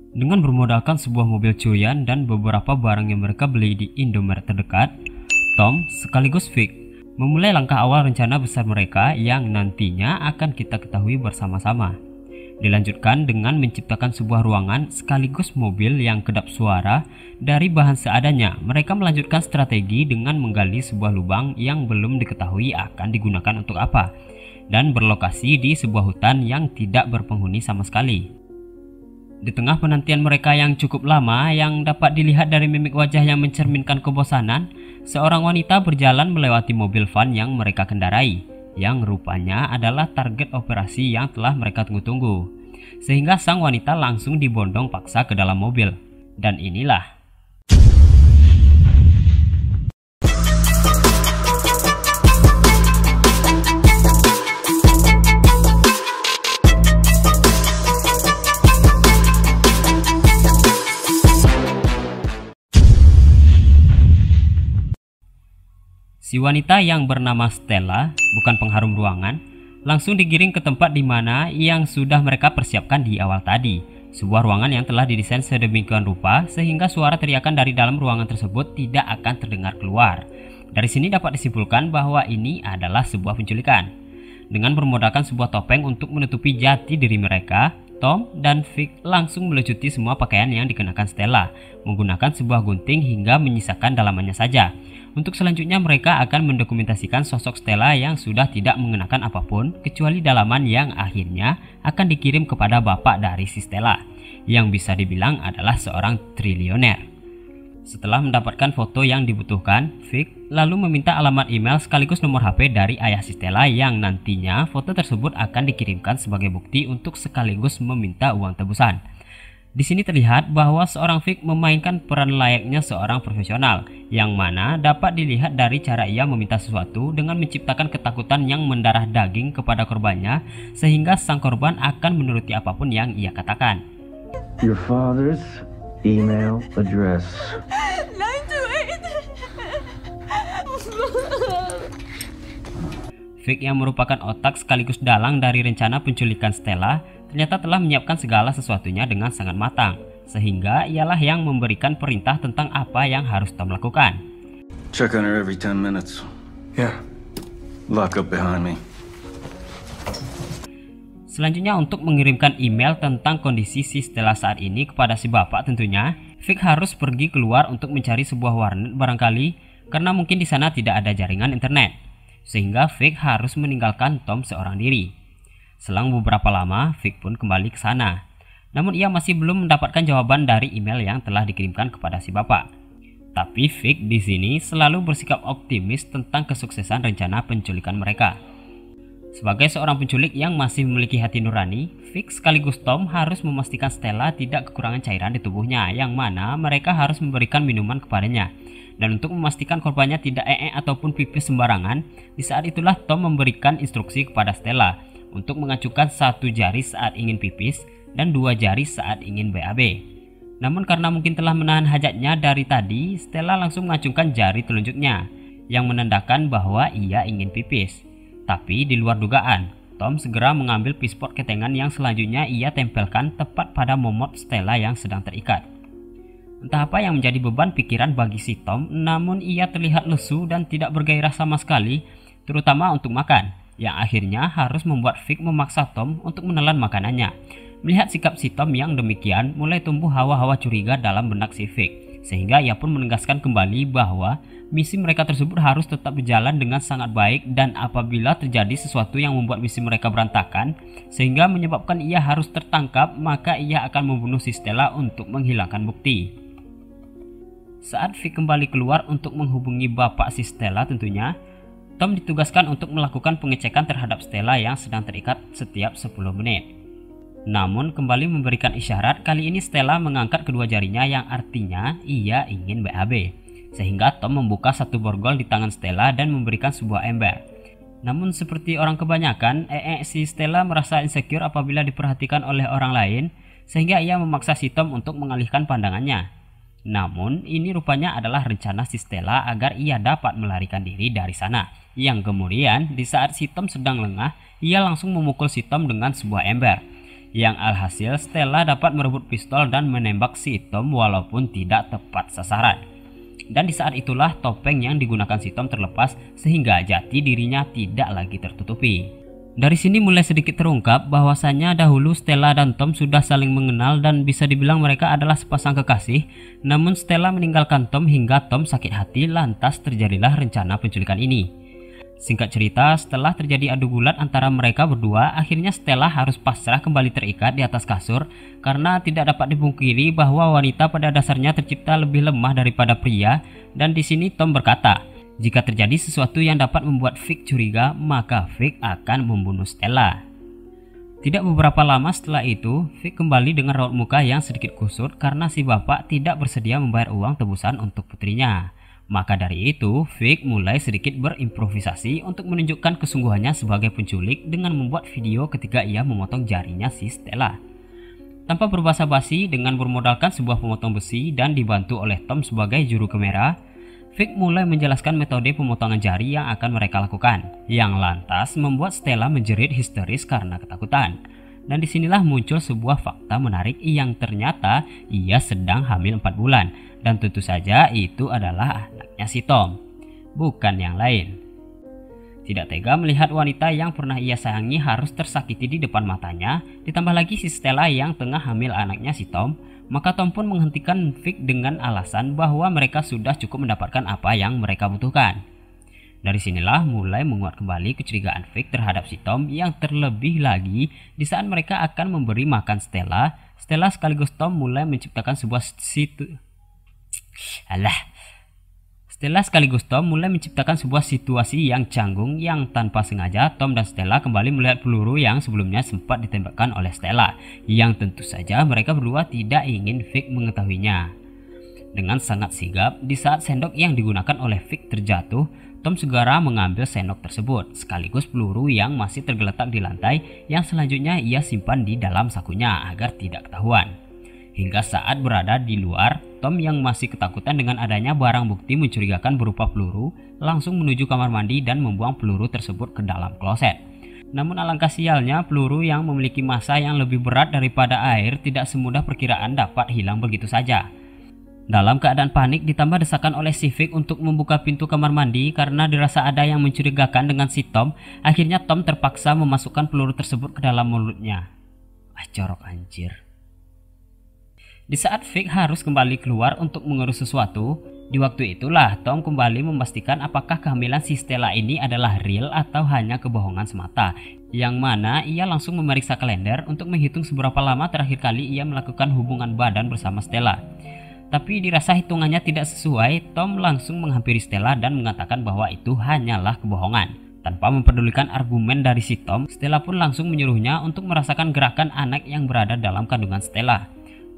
Dengan bermodalkan sebuah mobil curian dan beberapa barang yang mereka beli di Indomaret terdekat, Tom sekaligus Vic memulai langkah awal rencana besar mereka yang nantinya akan kita ketahui bersama-sama. Dilanjutkan dengan menciptakan sebuah ruangan sekaligus mobil yang kedap suara dari bahan seadanya. Mereka melanjutkan strategi dengan menggali sebuah lubang yang belum diketahui akan digunakan untuk apa, dan berlokasi di sebuah hutan yang tidak berpenghuni sama sekali. Di tengah penantian mereka yang cukup lama, yang dapat dilihat dari mimik wajah yang mencerminkan kebosanan, seorang wanita berjalan melewati mobil van yang mereka kendarai, yang rupanya adalah target operasi yang telah mereka tunggu-tunggu. Sehingga sang wanita langsung dibondong paksa ke dalam mobil. Dan inilah si wanita yang bernama Stella, bukan pengharum ruangan, langsung digiring ke tempat di mana yang sudah mereka persiapkan di awal tadi. Sebuah ruangan yang telah didesain sedemikian rupa sehingga suara teriakan dari dalam ruangan tersebut tidak akan terdengar keluar. Dari sini dapat disimpulkan bahwa ini adalah sebuah penculikan. Dengan bermodalkan sebuah topeng untuk menutupi jati diri mereka, Tom dan Vic langsung melucuti semua pakaian yang dikenakan Stella, menggunakan sebuah gunting hingga menyisakan dalamannya saja. Untuk selanjutnya mereka akan mendokumentasikan sosok Stella yang sudah tidak mengenakan apapun kecuali dalaman yang akhirnya akan dikirim kepada bapak dari si Stella, yang bisa dibilang adalah seorang triliuner. Setelah mendapatkan foto yang dibutuhkan, Vic lalu meminta alamat email sekaligus nomor HP dari ayah si Stella yang nantinya foto tersebut akan dikirimkan sebagai bukti untuk sekaligus meminta uang tebusan. Di sini terlihat bahwa seorang Vic memainkan peran layaknya seorang profesional, yang mana dapat dilihat dari cara ia meminta sesuatu dengan menciptakan ketakutan yang mendarah daging kepada korbannya, sehingga sang korban akan menuruti apapun yang ia katakan. Your father's email address. 928. Vic yang merupakan otak sekaligus dalang dari rencana penculikan Stella ternyata telah menyiapkan segala sesuatunya dengan sangat matang, sehingga ialah yang memberikan perintah tentang apa yang harus Tom lakukan. Check on her every 10 minutes. Yeah. Lock up behind me. Selanjutnya untuk mengirimkan email tentang kondisi si Stella saat ini kepada si bapak tentunya, Vic harus pergi keluar untuk mencari sebuah warnet barangkali karena mungkin di sana tidak ada jaringan internet. Sehingga Vic harus meninggalkan Tom seorang diri. Selang beberapa lama, Vic pun kembali ke sana. Namun ia masih belum mendapatkan jawaban dari email yang telah dikirimkan kepada si bapak. Tapi Vic di sini selalu bersikap optimis tentang kesuksesan rencana penculikan mereka. Sebagai seorang penculik yang masih memiliki hati nurani, Vic sekaligus Tom harus memastikan Stella tidak kekurangan cairan di tubuhnya, yang mana mereka harus memberikan minuman kepadanya. Dan untuk memastikan korbannya tidak ataupun pipis sembarangan, di saat itulah Tom memberikan instruksi kepada Stella untuk mengacungkan satu jari saat ingin pipis dan dua jari saat ingin BAB. Namun karena mungkin telah menahan hajatnya dari tadi, Stella langsung mengacungkan jari telunjuknya, yang menandakan bahwa ia ingin pipis. Tapi di luar dugaan, Tom segera mengambil pispot ketengan yang selanjutnya ia tempelkan tepat pada momot Stella yang sedang terikat. Entah apa yang menjadi beban pikiran bagi si Tom, namun ia terlihat lesu dan tidak bergairah sama sekali, terutama untuk makan, yang akhirnya harus membuat Vic memaksa Tom untuk menelan makanannya. Melihat sikap si Tom yang demikian, mulai tumbuh hawa-hawa curiga dalam benak si Vic, sehingga ia pun menegaskan kembali bahwa misi mereka tersebut harus tetap berjalan dengan sangat baik, dan apabila terjadi sesuatu yang membuat misi mereka berantakan sehingga menyebabkan ia harus tertangkap, maka ia akan membunuh si Stella untuk menghilangkan bukti. Saat Vic kembali keluar untuk menghubungi bapak si Stella tentunya, Tom ditugaskan untuk melakukan pengecekan terhadap Stella yang sedang terikat setiap 10 menit. Namun kembali memberikan isyarat, kali ini Stella mengangkat kedua jarinya yang artinya ia ingin BAB. Sehingga Tom membuka satu borgol di tangan Stella dan memberikan sebuah ember. Namun seperti orang kebanyakan, si Stella merasa insecure apabila diperhatikan oleh orang lain, sehingga ia memaksa si Tom untuk mengalihkan pandangannya. Namun ini rupanya adalah rencana si Stella agar ia dapat melarikan diri dari sana. Yang kemudian di saat si Tom sedang lengah, ia langsung memukul si Tom dengan sebuah ember, Yang alhasil Stella dapat merebut pistol dan menembak si Tom walaupun tidak tepat sasaran. Dan di saat itulah topeng yang digunakan si Tom terlepas sehingga jati dirinya tidak lagi tertutupi. Dari sini mulai sedikit terungkap bahwasanya dahulu Stella dan Tom sudah saling mengenal dan bisa dibilang mereka adalah sepasang kekasih. Namun Stella meninggalkan Tom hingga Tom sakit hati, lantas terjadilah rencana penculikan ini. Singkat cerita, setelah terjadi adu gulat antara mereka berdua, akhirnya Stella harus pasrah kembali terikat di atas kasur karena tidak dapat dipungkiri bahwa wanita pada dasarnya tercipta lebih lemah daripada pria. Dan di sini Tom berkata, jika terjadi sesuatu yang dapat membuat Vic curiga, maka Vic akan membunuh Stella. Tidak beberapa lama setelah itu, Vic kembali dengan raut muka yang sedikit kusut karena si bapak tidak bersedia membayar uang tebusan untuk putrinya. Maka dari itu, Vic mulai sedikit berimprovisasi untuk menunjukkan kesungguhannya sebagai penculik dengan membuat video ketika ia memotong jarinya si Stella. Tanpa berbasa-basi, dengan bermodalkan sebuah pemotong besi dan dibantu oleh Tom sebagai juru kamera, Vic mulai menjelaskan metode pemotongan jari yang akan mereka lakukan, yang lantas membuat Stella menjerit histeris karena ketakutan. Dan disinilah muncul sebuah fakta menarik yang ternyata ia sedang hamil 4 bulan, dan tentu saja itu adalah anaknya si Tom, bukan yang lain. Tidak tega melihat wanita yang pernah ia sayangi harus tersakiti di depan matanya, ditambah lagi si Stella yang tengah hamil anaknya si Tom, maka Tom pun menghentikan Vic dengan alasan bahwa mereka sudah cukup mendapatkan apa yang mereka butuhkan. Dari sinilah mulai menguat kembali kecurigaan Vic terhadap si Tom, yang terlebih lagi di saat mereka akan memberi makan Stella sekaligus Tom mulai menciptakan sebuah situasi yang canggung yang tanpa sengaja Tom dan Stella kembali melihat peluru yang sebelumnya sempat ditembakkan oleh Stella, yang tentu saja mereka berdua tidak ingin Vic mengetahuinya. Dengan sangat sigap, di saat sendok yang digunakan oleh Vic terjatuh, Tom segera mengambil sendok tersebut sekaligus peluru yang masih tergeletak di lantai yang selanjutnya ia simpan di dalam sakunya agar tidak ketahuan. Hingga saat berada di luar, Tom yang masih ketakutan dengan adanya barang bukti mencurigakan berupa peluru langsung menuju kamar mandi dan membuang peluru tersebut ke dalam kloset. Namun alangkah sialnya, peluru yang memiliki massa yang lebih berat daripada air tidak semudah perkiraan dapat hilang begitu saja. Dalam keadaan panik ditambah desakan oleh si Vic untuk membuka pintu kamar mandi karena dirasa ada yang mencurigakan dengan si Tom, akhirnya Tom terpaksa memasukkan peluru tersebut ke dalam mulutnya. Jorok anjir. Di saat Vic harus kembali keluar untuk mengurus sesuatu, di waktu itulah Tom kembali memastikan apakah kehamilan si Stella ini adalah real atau hanya kebohongan semata, yang mana ia langsung memeriksa kalender untuk menghitung seberapa lama terakhir kali ia melakukan hubungan badan bersama Stella. Tapi dirasa hitungannya tidak sesuai, Tom langsung menghampiri Stella dan mengatakan bahwa itu hanyalah kebohongan. Tanpa mempedulikan argumen dari si Tom, Stella pun langsung menyuruhnya untuk merasakan gerakan anak yang berada dalam kandungan Stella.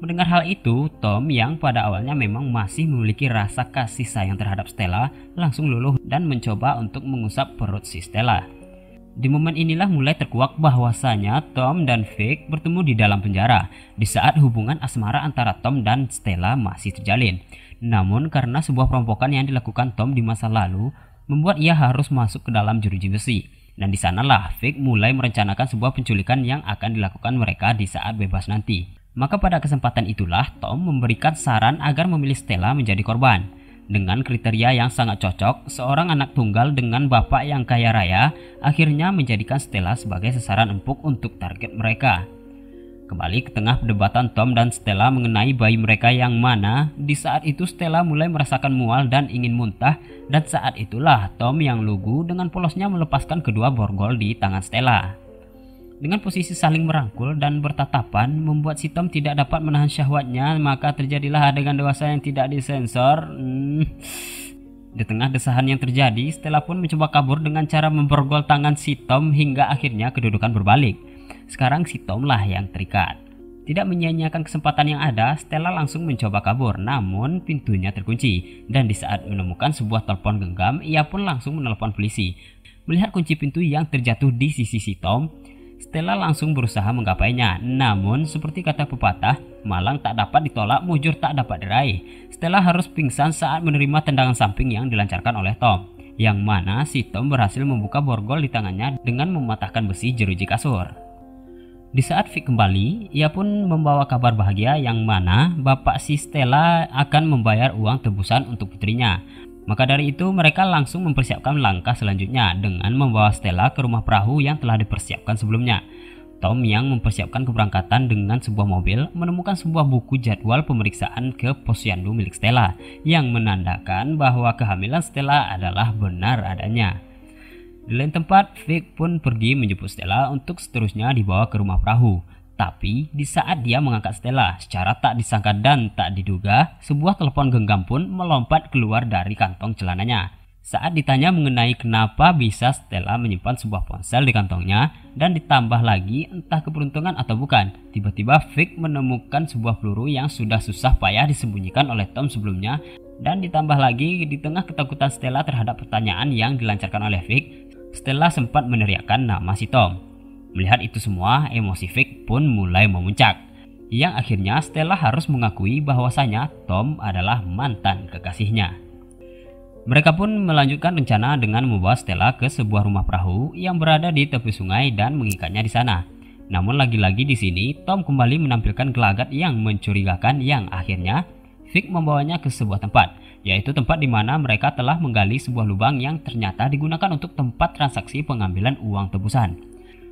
Mendengar hal itu, Tom yang pada awalnya memang masih memiliki rasa kasih sayang terhadap Stella langsung luluh dan mencoba untuk mengusap perut si Stella. Di momen inilah mulai terkuak bahwasanya Tom dan Vic bertemu di dalam penjara di saat hubungan asmara antara Tom dan Stella masih terjalin. Namun karena sebuah perampokan yang dilakukan Tom di masa lalu membuat ia harus masuk ke dalam jeruji besi. Dan di sanalah Vic mulai merencanakan sebuah penculikan yang akan dilakukan mereka di saat bebas nanti. Maka pada kesempatan itulah Tom memberikan saran agar memilih Stella menjadi korban. Dengan kriteria yang sangat cocok, seorang anak tunggal dengan bapak yang kaya raya akhirnya menjadikan Stella sebagai sasaran empuk untuk target mereka. Kembali ke tengah perdebatan Tom dan Stella mengenai bayi mereka yang mana, di saat itu Stella mulai merasakan mual dan ingin muntah, dan saat itulah Tom yang lugu dengan polosnya melepaskan kedua borgol di tangan Stella. Dengan posisi saling merangkul dan bertatapan membuat si Tom tidak dapat menahan syahwatnya, maka terjadilah adegan dewasa yang tidak disensor. Di tengah desahan yang terjadi, Stella pun mencoba kabur dengan cara memborgol tangan si Tom hingga akhirnya kedudukan berbalik. Sekarang si Tom lah yang terikat. Tidak menyia-nyiakan kesempatan yang ada, Stella langsung mencoba kabur, namun pintunya terkunci. Dan di saat menemukan sebuah telepon genggam, ia pun langsung menelpon polisi. Melihat kunci pintu yang terjatuh di sisi si Tom, Stella langsung berusaha menggapainya. Namun seperti kata pepatah, malang tak dapat ditolak, mujur tak dapat diraih. Stella harus pingsan saat menerima tendangan samping yang dilancarkan oleh Tom, yang mana si Tom berhasil membuka borgol di tangannya dengan mematahkan besi jeruji kasur. Di saat Vic kembali, ia pun membawa kabar bahagia yang mana bapak si Stella akan membayar uang tebusan untuk putrinya. Maka dari itu mereka langsung mempersiapkan langkah selanjutnya dengan membawa Stella ke rumah perahu yang telah dipersiapkan sebelumnya. Tom yang mempersiapkan keberangkatan dengan sebuah mobil menemukan sebuah buku jadwal pemeriksaan ke posyandu milik Stella yang menandakan bahwa kehamilan Stella adalah benar adanya. Di lain tempat, Vic pun pergi menjemput Stella untuk seterusnya dibawa ke rumah perahu. Tapi di saat dia mengangkat Stella, secara tak disangka dan tak diduga, sebuah telepon genggam pun melompat keluar dari kantong celananya. Saat ditanya mengenai kenapa bisa Stella menyimpan sebuah ponsel di kantongnya, dan ditambah lagi entah keberuntungan atau bukan, tiba-tiba Vic menemukan sebuah peluru yang sudah susah payah disembunyikan oleh Tom sebelumnya. Dan ditambah lagi di tengah ketakutan Stella terhadap pertanyaan yang dilancarkan oleh Vic, Stella sempat meneriakkan nama si Tom. Melihat itu semua, emosi Vic pun mulai memuncak. Yang akhirnya Stella harus mengakui bahwasanya Tom adalah mantan kekasihnya. Mereka pun melanjutkan rencana dengan membawa Stella ke sebuah rumah perahu yang berada di tepi sungai dan mengikatnya di sana. Namun lagi-lagi di sini Tom kembali menampilkan gelagat yang mencurigakan yang akhirnya Vic membawanya ke sebuah tempat, yaitu tempat di mana mereka telah menggali sebuah lubang yang ternyata digunakan untuk tempat transaksi pengambilan uang tebusan.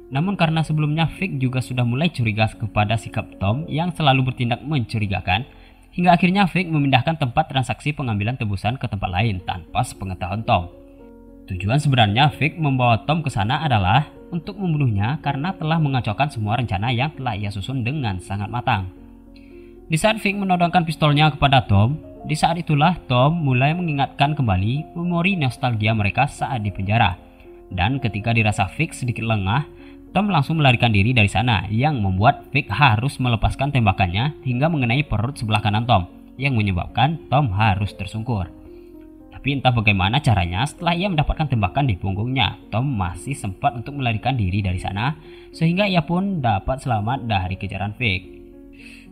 Namun karena sebelumnya Vic juga sudah mulai curiga kepada sikap Tom yang selalu bertindak mencurigakan, hingga akhirnya Vic memindahkan tempat transaksi pengambilan tebusan ke tempat lain tanpa sepengetahuan Tom. Tujuan sebenarnya Vic membawa Tom ke sana adalah untuk membunuhnya karena telah mengacaukan semua rencana yang telah ia susun dengan sangat matang. Di saat Vic menodongkan pistolnya kepada Tom, di saat itulah Tom mulai mengingatkan kembali memori nostalgia mereka saat di penjara. Dan ketika dirasa Vic sedikit lengah, Tom langsung melarikan diri dari sana yang membuat Vic harus melepaskan tembakannya hingga mengenai perut sebelah kanan Tom yang menyebabkan Tom harus tersungkur. Tapi entah bagaimana caranya setelah ia mendapatkan tembakan di punggungnya, Tom masih sempat untuk melarikan diri dari sana sehingga ia pun dapat selamat dari kejaran Vic.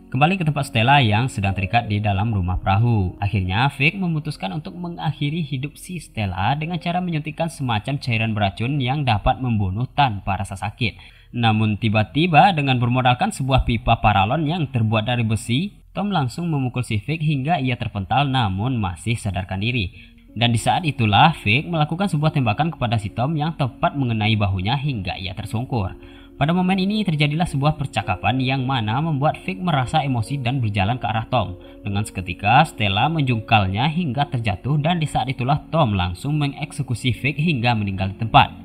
Kembali ke tempat Stella yang sedang terikat di dalam rumah perahu. Akhirnya Vic memutuskan untuk mengakhiri hidup si Stella dengan cara menyuntikkan semacam cairan beracun yang dapat membunuh tanpa rasa sakit. Namun tiba-tiba dengan bermodalkan sebuah pipa paralon yang terbuat dari besi, Tom langsung memukul si Vic hingga ia terpental namun masih sadarkan diri. Dan di saat itulah Vic melakukan sebuah tembakan kepada si Tom yang tepat mengenai bahunya hingga ia tersungkur. Pada momen ini terjadilah sebuah percakapan yang mana membuat Vic merasa emosi dan berjalan ke arah Tom. Dengan seketika Stella menjungkalnya hingga terjatuh dan di saat itulah Tom langsung mengeksekusi Vic hingga meninggal di tempat.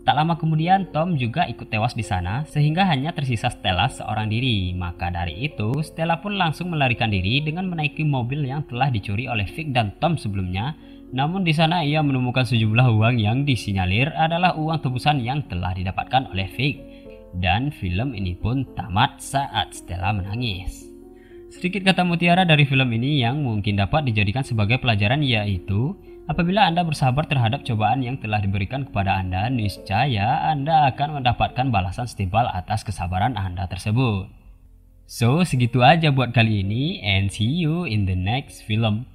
Tak lama kemudian Tom juga ikut tewas di sana sehingga hanya tersisa Stella seorang diri. Maka dari itu Stella pun langsung melarikan diri dengan menaiki mobil yang telah dicuri oleh Vic dan Tom sebelumnya. Namun di sana ia menemukan sejumlah uang yang disinyalir adalah uang tebusan yang telah didapatkan oleh Vic. Dan film ini pun tamat saat Stella menangis. Sedikit kata mutiara dari film ini yang mungkin dapat dijadikan sebagai pelajaran yaitu apabila Anda bersabar terhadap cobaan yang telah diberikan kepada Anda, niscaya Anda akan mendapatkan balasan setimpal atas kesabaran Anda tersebut. So segitu aja buat kali ini and see you in the next film.